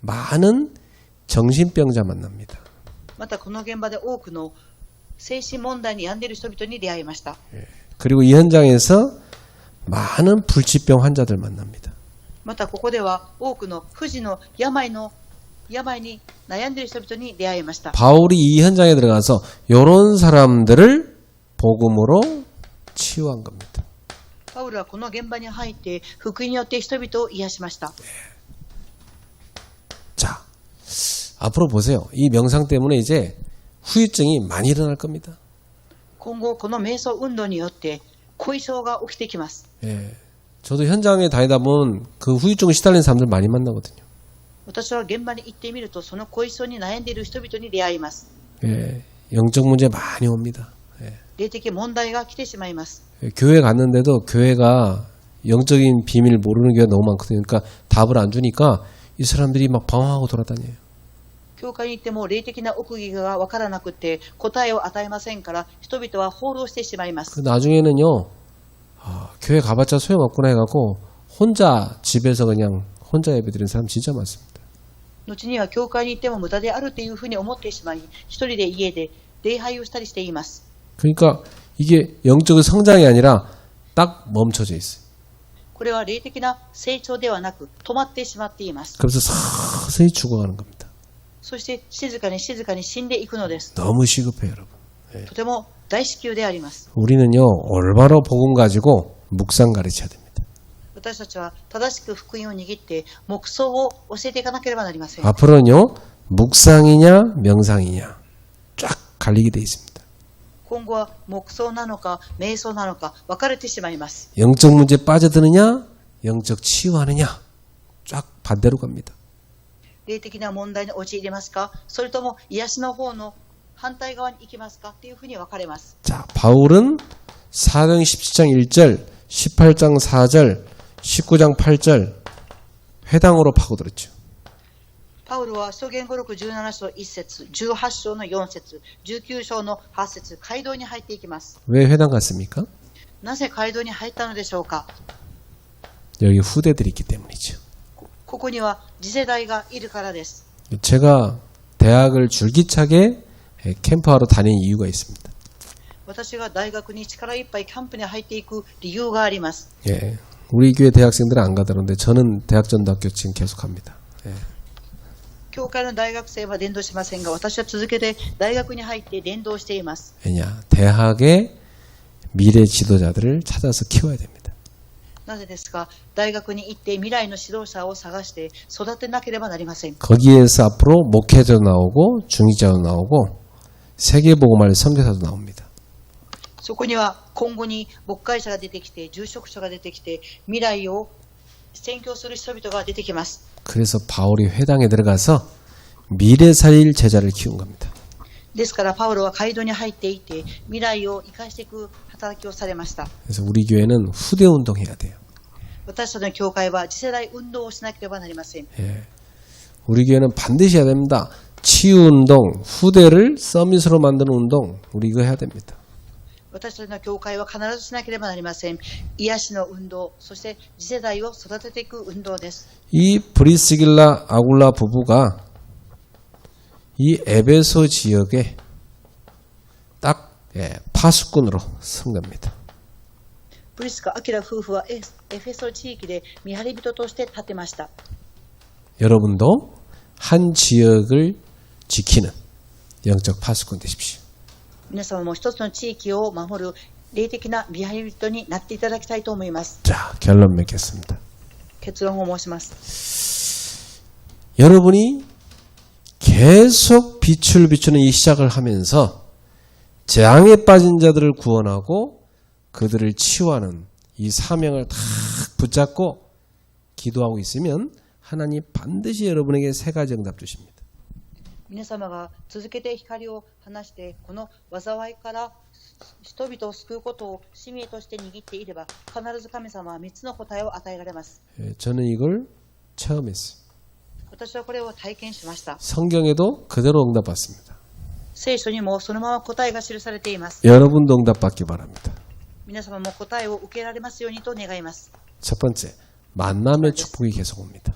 많은 정신병자 만납니다. またこの現場で多くの精神問題に病んでいる人々に出会いました。 그리고 이 현장에서 많은 불치병 환자들 만납니다. またここでは多くの不治の病に悩んでいる人々に出会いました。 바울이 이 현장에 들어가서 이런 사람들을 복음으로 치유한 겁니다. パウルはこの現場に入って福音によって人々を癒しました。 자, 앞으로 보세요. 이 명상 때문에 이제 후유증이 많이 일어날 겁니다. 今後この瞑想運動によって後遺症が起きてきます。 예, 저도 현장에 다니다 보면 그 후유증 시달리는 사람들 많이 만나거든요. 私は現場に行ってみるとその後遺症に悩んでいる人々に出会います。 예, 영적 문제 많이 옵니다. 예. 霊的問題が来てしまいます。 교회 갔는데도 교회가 영적인 비밀 모르는 교회가 너무 많거든요. 그러니까 답을 안 주니까 이 사람들이 막 방황하고 돌아다녀요. 教会に行っても霊的な奥義が分からなくて答えを与えませんから人々は放浪してしまいます。 나중에는요, 교회 가봤자 소용없구나 해갖고 혼자 집에서 그냥 혼자 예배드리는 사람 진짜 많습니다. 後には教会に行っても無駄であるというふうに思ってしまい、一人で家で礼拝をしたりしています。 그러니까 이게 영적인 성장이 아니라 딱 멈춰져 있어요. これは霊的な成長ではなく止まってしまっています。 그래서 서서히 죽어가는 겁니다. そして静かに静かに死んでいくのです。 너무 시급해요, 여러분. とても大至急であります。 우리는요, 올바로 복음 가지고 묵상 가르쳐야 됩니다. 私たちは正しく福音を握って黙想を教えていかなければなりません。 앞으로는요, 묵상이냐 명상이냐 쫙 갈리게 돼 있습니다. 今後は黙想なのか瞑想なのか分かれてしまいます。 영적 문제 빠져드느냐 영적 치유하느냐 쫙 반대로 갑니다. 霊的な問題に陥りますか、それとも癒しの方の反対側に行きますかっていうふうに分かれます。 자, 바울은 사도행 17장 1절, 18장 4절, 19장 8절 회당으로 파고들었죠. パウロは使徒言語録17章1節、18章の4節、19章の8節、街道に入っていきます。 왜 회당 갔습니까? なぜ街道に入ったのでしょうか。 여기 후대들이 있기 때문이죠. ここには次世代がいるからです。 제가 대학을 줄기차게 캠프하러 다니는 이유가 있습니다. 私が大学に力いっぱいキャンプに入っていく理由があります。 예, 우리 교회 대학생들은 안 가더라는데 저는 대학전도학교 지금 계속 갑니다. 예. 教会の大学生は伝道しませんが、私は続けて大学に入って伝道しています。 왜냐, 대학의 미래 지도자들을 찾아서 키워야 됩니다. なぜですか。大学に行って未来の指導者を探して育てなければなりません。 거기에서 앞으로 목회자도 나오고 중직자도 나오고 세계복음할 선교사도 나옵니다. そこには今後に牧会者が出てきて、住職者が出てきて、未来を宣教する人々が出てきます。 그래서 바울이 회당에 들어가서 미래 살릴 제자를 키운 겁니다. ですからパウロは街道に入っていて、未来を生かしていく働きをされました。 그래서 우리 교회는 후대 운동해야 돼요. 私たちの教会は次世代運動をしなければなりません。 예. 우리 교회는 반드시 해야 됩니다. 치유 운동, 후대를 서밋으로 만드는 운동, 우리 이거 해야 됩니다. 私たちの教会は必ずしなければなりません。癒しの運動、そして次世代を育てていく運動です。 이 브리스길라 아굴라 부부가 이 에베소 지역에 딱 파수꾼으로 선 겁니다. プリスカ・アキラ夫婦はエフェソ地域で見張り人として立てました。 여러분도 한 지역을 지키는 영적 파수꾼 되십시오. 皆様も一つの地域を守る霊的な見張り人になっていただきたいと思います。 자, 결론 맺겠습니다. 結論を申します。 여러분이 계속 빛을 비추는 이 시작을 하면서 재앙에 빠진 자들을 구원하고 그들을 치유하는 이 사명을 딱 붙잡고 기도하고 있으면 하나님 반드시 여러분에게 세 가지 응답 주십니다. 皆様が続けて光を放してこの災いから人々を救うことを使命として握っていれば、必ず神様は3つの答えを与えられます。 저는 이걸 체험했어요. 私はこれを体験しました。 성경에도 그대로 응답받습니다. 聖書にもそのまま答えが記されています。 여러분도 응답받기 바랍니다. 皆様も答えを受けられますようにと願います。 첫 번째, 만남의 축복이 계속 옵니다.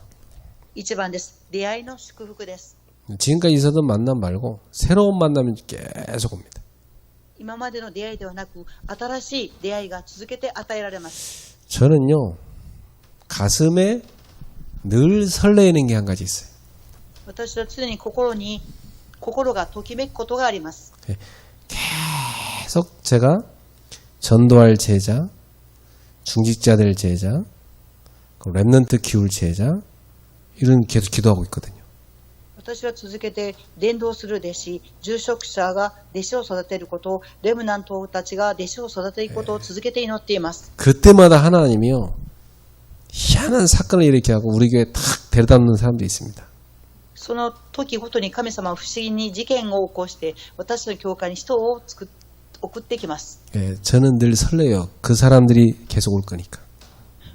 1番です。出会いの祝福です。 지금까지 있었던 만남 말고 새로운 만남이 계속 옵니다. 今までの出会いではなく、新しい出会いが続けて与えられます。 저는요, 가슴에 늘 설레이는 게 한 가지 있어요. 私は常に心がときめくことがあります。 계속 제가 전도할 제자, 중직자들 제자, 랩넌트 키울 제자, 이런 계속 기도하고 있거든요. 私は続けて伝道する弟子、住職者が弟子を育てること、レムナントたちが弟子を育てていくことを続けて祈っています。 그때마다 하나님이요, 희한한 사건을 일으켜하고 우리 교회에 탁 데려다 놓는 사람도 있습니다. その時ごとに神様は不思議に事件を起こして、私の教会に人を送ってきます。 저는 늘 설레요. 그 사람들이 계속 올 거니까.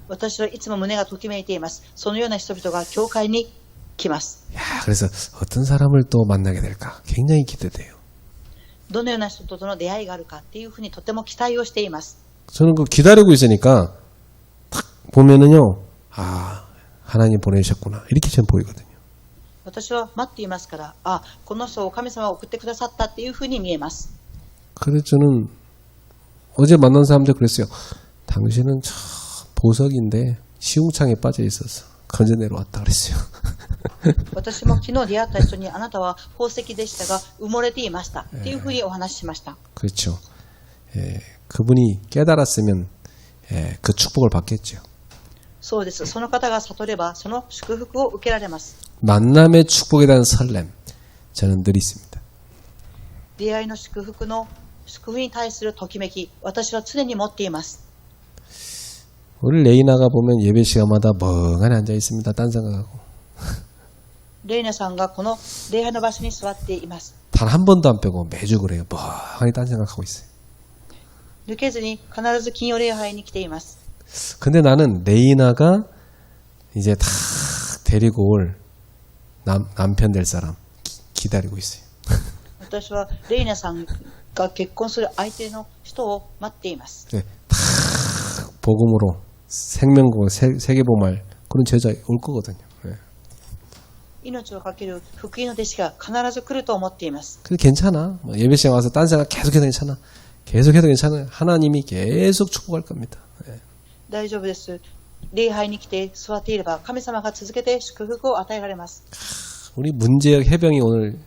私はいつも胸がときめいています。そのような人々が教会に来ます。 그래서 어떤 사람을 또 만나게 될까 굉장히 기대돼요. どのような人との出会いがあるかっていうふうにとても期待をしています。 저는 그 기다리고 있으니까 딱 보면은요, 아, 하나님 보내셨구나. 이렇게 저는 보이거든요. 私は待っていますから、あ、この人を神様が送ってくださったっていうふうに見えます。 그래서 저는 어제 만난 사람들 그랬어요. 당신은 참 보석인데 시궁창에 빠져 있어서 건져 내려왔다 그랬어요. 私も昨日出会った人に、あなたは宝石でしたが埋もれていましたっていうふうにお話ししました。 그렇죠. 그분이 깨달았으면 그 축복을 받겠죠. そうです。その方が悟ればその祝福を受けられます。 만남의 축복에 대한 설렘 저는 늘 있습니다. 出会いの祝福に対するときめき、私は常に持っています。 우리 레이나가 보면 예배 시간마다 멍하니 앉아 있습니다. 딴 생각하고. レイナさんがこの礼拝の場所に座っています。 단 한 번도 안 빼고 매주 그래요. 멍하니 딴 생각하고 있어요. 抜けずに必ず金曜礼拝に来ています。 근데 나는 레이나가 이제 다 데리고 올 남편 될 사람 기다리고 있어요. 私はレイナさんが結婚する相手の人を待っています。 네, 다 복음으로 생명고 세계보말 그런 제자 올 거거든요. 네. 命をかける福音の弟子が必ず来ると思っています。 근데 괜찮아. 뭐 예배 시간 와서 딴 생각 계속해도 괜찮아. 계속해도 괜찮아요. 하나님이 계속 축복할 겁니다. 네. 大丈夫です。礼拝に来て座っていれば神様が続けて祝福を与えられます。 우리 문제혁 해병이 오늘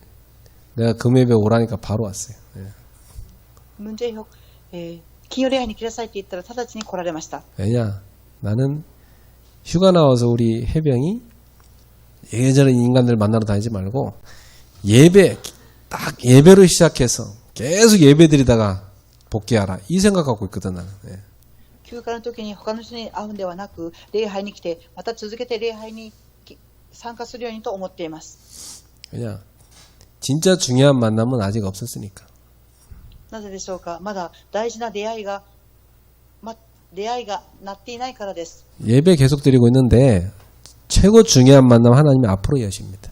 내가 금예배 오라니까 바로 왔어요. 네. 文在寅、金曜礼拝に来なさいって言ったら直ちに来られました。 왜냐? 나는 휴가 나와서 우리 해병이 예전에 인간들 만나러 다니지 말고 딱 예배로 시작해서 계속 예배 드리다가 복귀하라. 이 생각 갖고 있거든, 나는. 네. 休暇の時に他の人に会うんではなく、礼拝に来て、また続けて礼拝に参加するようにと思っています。 왜냐? 진짜 중요한 만남은 아직 없었으니까. なぜでしょうか。まだ大事な出会いがなっていないからです。 예배 계속 드리고 있는데 최고 중요한 만남 하나님이 앞으로 여십니다.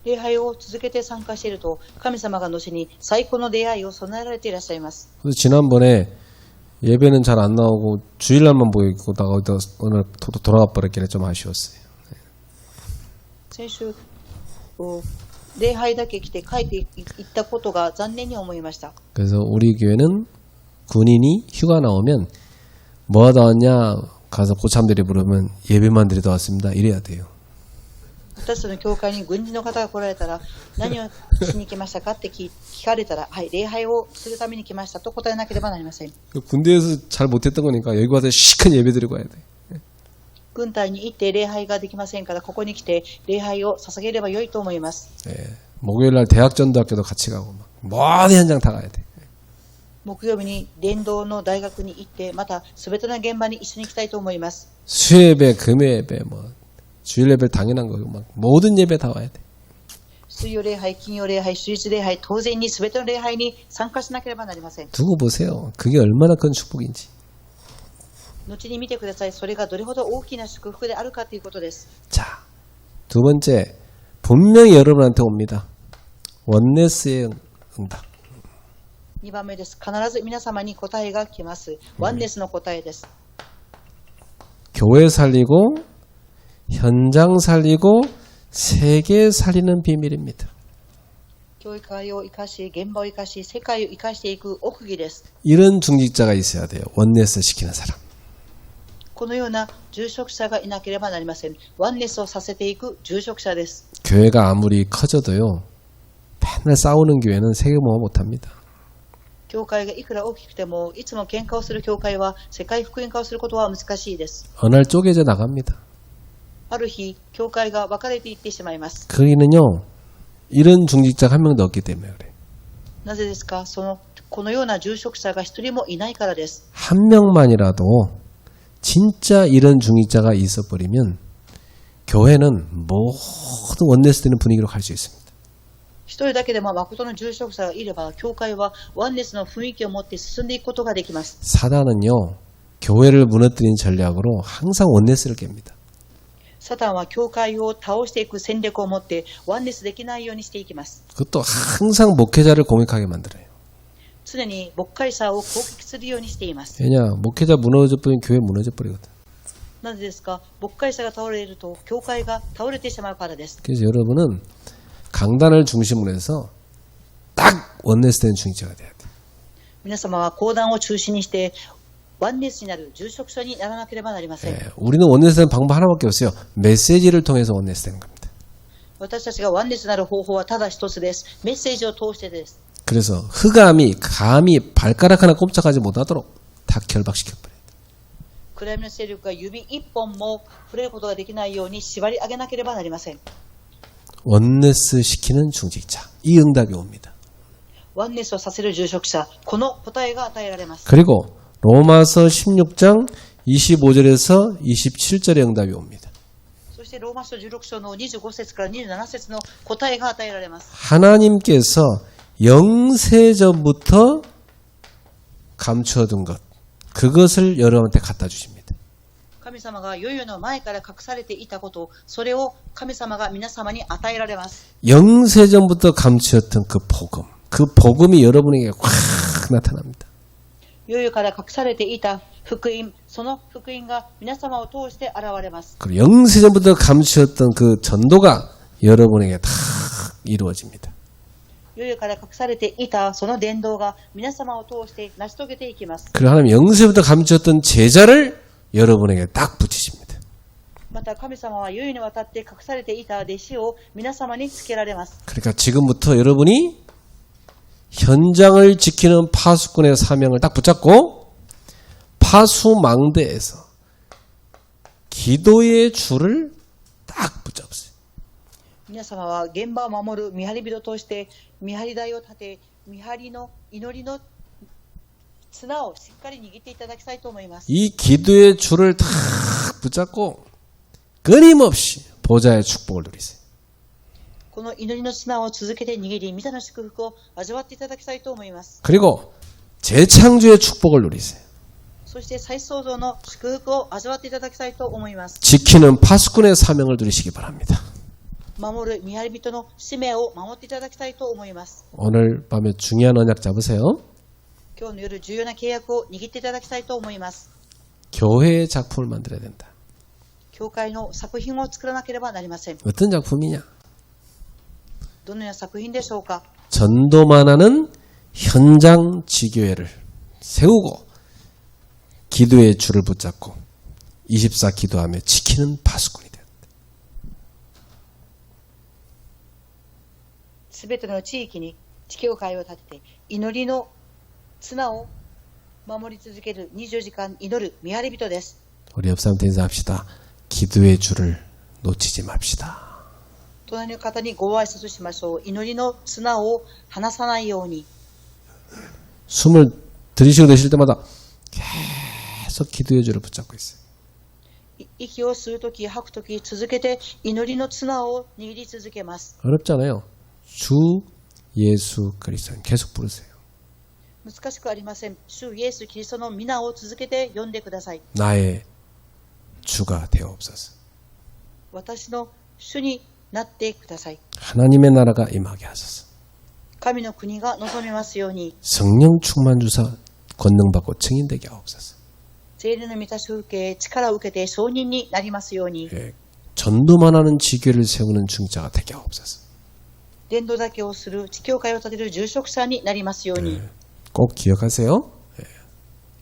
礼拝を続けて参加していると、神様が後に最高の出会いを備えられていらっしゃいます。 그래서 지난번에 예배는 잘 안 나오고 주일날만 보이다가 오늘 돌아가 버렸길래 좀 아쉬웠어요. 先週、礼拝だけ来て帰っていったことが残念に思いました。 그래서 우리 교회는 군인이 휴가 나오면 뭐 하다 왔냐 가서 고참들이 부르면 예배만 드리다 왔습니다. 이래야 돼요. 私たちの教会に軍人の方が来られたら、何をしに来ましたかって聞かれたら、はい、礼拝をするために来ましたと答えなければなりません。 군대에서 잘 못했던 거니까 여기 와서 시큰 예배 드리고 와야 돼. 軍隊に行って礼拝ができませんから、ここに来て礼拝を捧げれば良いと思います。 목요일날 대학전도학교도 같이 가고 막 모든 현장 다 가야 돼. 木曜日に伝道の大学に行って、また全ての現場に一緒に行きたいと思います。 수예배, 금예배, 뭐 주일 예배 당연한 거고 막 모든 예배 다 와야 돼. 水曜礼拝、金曜礼拝、主日礼拝、当然に全ての礼拝に参加しなければなりません。 두고 보세요. 그게 얼마나 큰 축복인지. 後に見てください。それがどれほど大きな祝福であるかということです。 자, 두 번째 분명히 여러분한테 옵니다. 원네스의 응답. 2番目です。必ず皆様に答えが来ます。ワンネスの答えです。 교회 살리고 현장 살리고 세계 살리는 비밀입니다. 教会を生かし、現場を生かし、世界を生かしていく奥義です。 이런 중직자가 있어야 돼요. 원네스 시키는 사람. このような住職者がいなければなりません。ワンネスをさせていく住職者です。 교회가 아무리 커져도요. 맨날 싸우는 교회는 세계모험 못합니다. 教会がいくら大きくても、いつも喧嘩をする教会は世界福音化をすることは難しいです。 어느 날 쪼개져 나갑니다. ある日、教会が分かれていってしまいます。 거기는요. 이런 중직자가 한 명도 없기 때문에 그래. なぜですか？このような住職者が一人もいないからです。 한 명만이라도 진짜 이런 중직자가 있어버리면 교회는 모든 원네스 되는 분위기로 갈 수 있습니다. 一人だけでも誠の住職者がいれば、教会はワンネスの雰囲気を持って進んでいくことができます。 사단은요. 교회를 무너뜨리는 전략으로 항상 원네스를 깹니다. サタンは教会を倒していく戦略を持ってワンネスできないようにしていきます。 그것도 항상 목회자를 공격하게 만들어요. 常に牧会者を攻撃するようにしています。 왜냐? 목회자 무너져버리면 교회 무너져버리거든. なぜですか？牧会者が倒れると教会が倒れてしまうからです。 그래서 여러분은 강단을 중심으로 해서 딱 원내스된 중직자가 돼야 돼. 皆様は講談を中心にしてワンネスになる住職者にならなければなりません。 예, 우리는 원내스된 방법 하나밖에 없어요. 메시지를 통해서 원내스된 겁니다. 私たちがワンネスになる方法はただ一つです。メッセージを通してです。 그래서 흑암이 감히 발가락 하나 꼼짝하지 못하도록 다 결박시켜버려요. 暗闇の勢力が指一本も触れることができないように縛り上げなければなりません。 원내스 시키는 중직자. 이 응답이 옵니다. ワンネスをさせる住職者、この答えが与えられます。 그리고 로마서 16장 25절에서 27절의 응답이 옵니다. そしてローマ書16章の25節から27節の答えが与えられます。 하나님께서 영세전부터 감춰둔 것, 그것을 여러분한테 갖다 주십니다. 神様が世々の前から隠されていたこと、それを神様が皆様に与えられます。 영세전부터 감추었던 그 복음, 그 복음이 여러분에게 확 나타납니다. 世々から隠されていた福音、その福音が皆様を通して現れます。 그리고 영세전부터 감추었던 그 전도가 여러분에게 다 이루어집니다. 世々から隠されていたその伝道が皆様を通して成し遂げていきます。 그리고 하나님 영세부터 감추었던 제자를 여러분에게 딱 붙이십니다. また神様は世々にわたって隠されていた弟子を皆様につけられます。 그러니까 지금부터 여러분이 현장을 지키는 파수꾼의 사명을 딱 붙잡고 파수망대에서 기도의 줄을 딱 붙잡으세요. 皆様は現場を守る見張り人として見張り台を立て、見張りの祈りの綱をしっかり握っていただきたいと思います。 이 기도의 줄을 딱 붙잡고 끊임없이 보좌의 축복을 누리세요. この祈りの綱を続けて握り、御座の祝福を味わっていただきたいと思います。 그리고 재창조의 축복을 누리세요. そして再創造の祝福を味わっていただきたいと思います。 지키는 파수꾼의 사명을 누리시기 바랍니다. 守る見張り人の使命を守っていただきたいと思います。 오늘 밤에 중요한 언약 잡으세요. 今日の夜重要な契約を握っていただきたいと思います。 교회의 작품을 만들어야 된다. 教会の作品を作らなければなりません。 어떤 작품이냐? どのような作品でしょうか。 전도만 하는 현장 지교회를 세우고 기도의 줄을 붙잡고 24 기도하며 지키는 파수꾼이 된다. すべての地域に地教会を立てて祈りの綱を守り続ける24時間祈る見張り人です。 우리 옆 사람한테 인사합시다. 기도의 줄을 놓치지 맙시다. 隣の方にご挨拶しましょう。祈りの綱を離さないように。 숨을 들이쉬고 내쉴 때마다 계속 기도의 줄을 붙잡고 있어요. 息を吸うとき吐くとき続けて祈りの綱を握り続けます。 어렵잖아요. 주 예수 그리스도 계속 부르세요. 難しくありません。主イエス・キリストの皆を続けて呼んでください。 나의 주가 되옵소서. 私の主になってください。 하나님의 나라가 임하게 하소서. 神の国が望みますように。 성령 충만 주사 권능받고 증인되게 하옵소서. 聖霊の満たしを受け、力を受けて証人になりますように。 예, 전도만 하는 지교를 세우는 중자가 되게 하옵소서. 伝道だけをする地教会を立てる住職者になりますように。 꼭 기억하세요.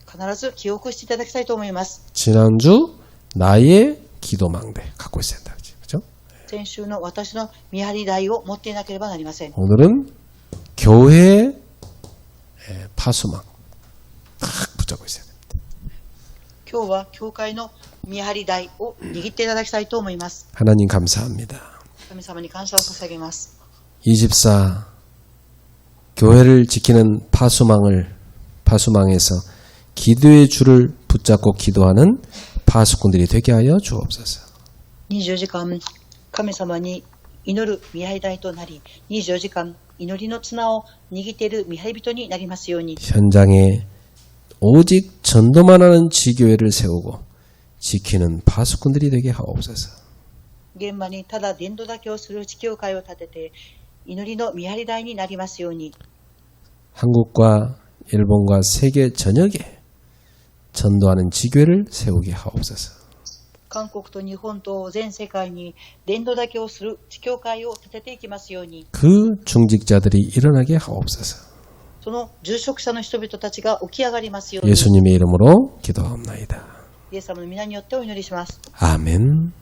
必ず記憶していただきたいと思います。 지난주 나의 기도망대 갖고 있어야 된다. 그렇죠? 先週の私の見張り台を持っていなければなりません。 오늘은 교회 파수망 딱 붙잡고 있어야 됩니다. 今日は教会の見張り台を握っていただきたいと思います。 하나님 감사합니다. 神様に感謝を捧げます。 24 교회를 지키는 파수망에서 기도의 줄을 붙잡고 기도하는 파수꾼들이 되게 하여 주옵소서. 24時間神様に祈る見張り台となり、24時間祈りの綱を握っている見張り人になりますように。 현장에 오직 전도만 하는 지교회를 세우고 지키는 파수꾼들이 되게 하옵소서. 現場にただ伝道だけをする地教会を立てて祈りの見張り台になりますように。 한국과 일본과 세계 전역에 전도하는 지교회를 세우게 하옵소서. 韓国と日本と全世界に伝道だけをする教会を立てていきますように、 그 중직자들이 일어나게 하옵소서. その住職者の人々たちが起き上がりますように、 예수님의 이름으로 기도하옵나이다. イエス様の皆によってお祈りします。 아멘.